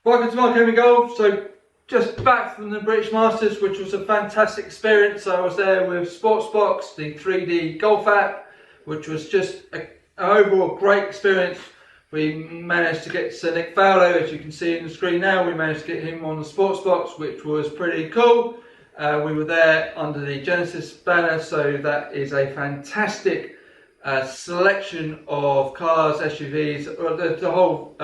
Welcome to my Gaming Golf. So just back from the British Masters, which was a fantastic experience. I was there with SportsBox, the 3D golf app, which was just an overall great experience. We managed to get Sir Nick Fowler, as you can see on the screen now. We managed to get him on the SportsBox, which was pretty cool. We were there under the Genesis banner, so that is a fantastic selection of cars, SUVs, the whole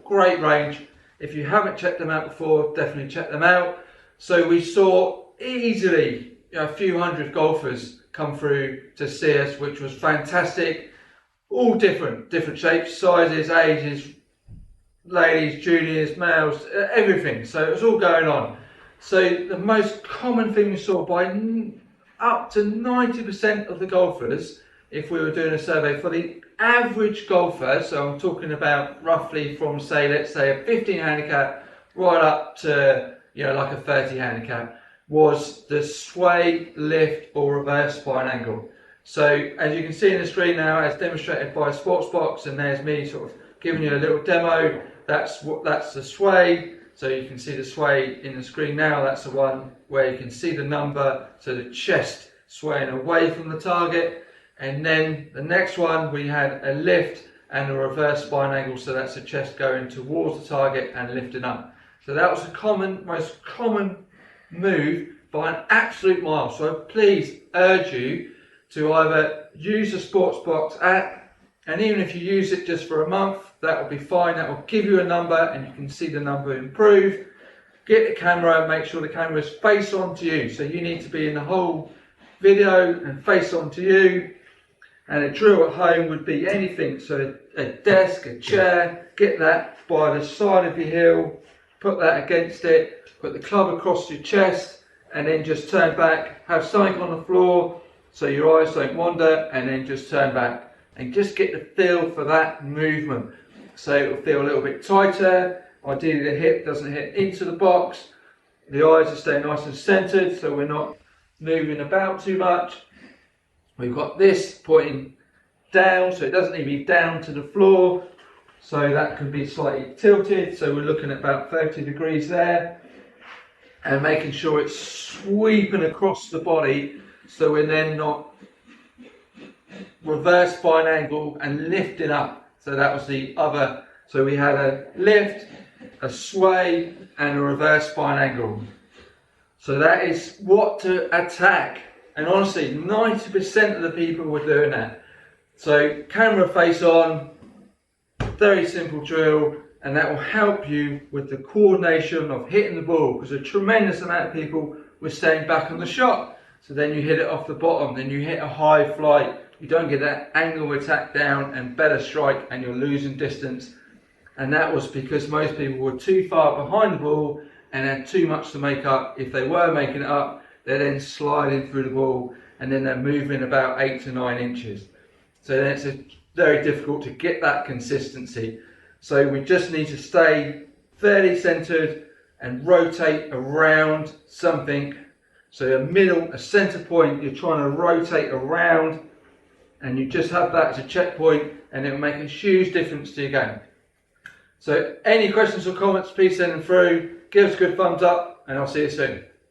great range. If you haven't checked them out before, definitely check them out. So we saw easily a few hundred golfers come through to see us, which was fantastic. All different shapes, sizes, ages, ladies, juniors, males, everything. So it was all going on. So the most common thing we saw by up to 90% of the golfers, if we were doing a survey for the average golfer, so I'm talking about roughly from, say, let's say a 15 handicap right up to, like a 30 handicap, was the sway, lift or reverse spine angle. So as you can see in the screen now, as demonstrated by SportsBox, and there's me sort of giving you a little demo, that's the sway. So you can see the sway in the screen now. That's the one where you can see the number, so the chest swaying away from the target. And then the next one, we had a lift and a reverse spine angle, so that's the chest going towards the target and lifting up. So that was the most common move by an absolute mile. So please urge you to either use the SportsBox app, and even if you use it just for a month, that will be fine. That will give you a number and you can see the number improve. Get the camera, make sure the camera is face on to you. So you need to be in the whole video and face on to you. And a drill at home would be anything, so a desk, a chair, get that by the side of your heel, put that against it, put the club across your chest, and then just turn back, have something on the floor so your eyes don't wander, and then just turn back. And just get the feel for that movement. So it will feel a little bit tighter, ideally the hip doesn't hit into the box, the eyes are staying nice and centered so we're not moving about too much. We've got this pointing down, so it doesn't need to be down to the floor, so that can be slightly tilted, so we're looking at about 30 degrees there, and making sure it's sweeping across the body, so we're then not reverse spine angle and lifting up. So that was the other, so we had a lift, a sway and a reverse spine angle. So that is what to attack. And honestly, 90% of the people were doing that. So camera face on, very simple drill, and that will help you with the coordination of hitting the ball, because a tremendous amount of people were staying back on the shot. So then you hit it off the bottom, then you hit a high flight, you don't get that angle attack down and better strike, and you're losing distance. And that was because most people were too far behind the ball and had too much to make up. If they were making it up, they're then sliding through the ball and then they're moving about 8 to 9 inches. So then it's very difficult to get that consistency. So we just need to stay fairly centered and rotate around something. So a center point, you're trying to rotate around, and you just have that as a checkpoint, and it will make a huge difference to your game. So any questions or comments, please send them through. Give us a good thumbs up, and I'll see you soon.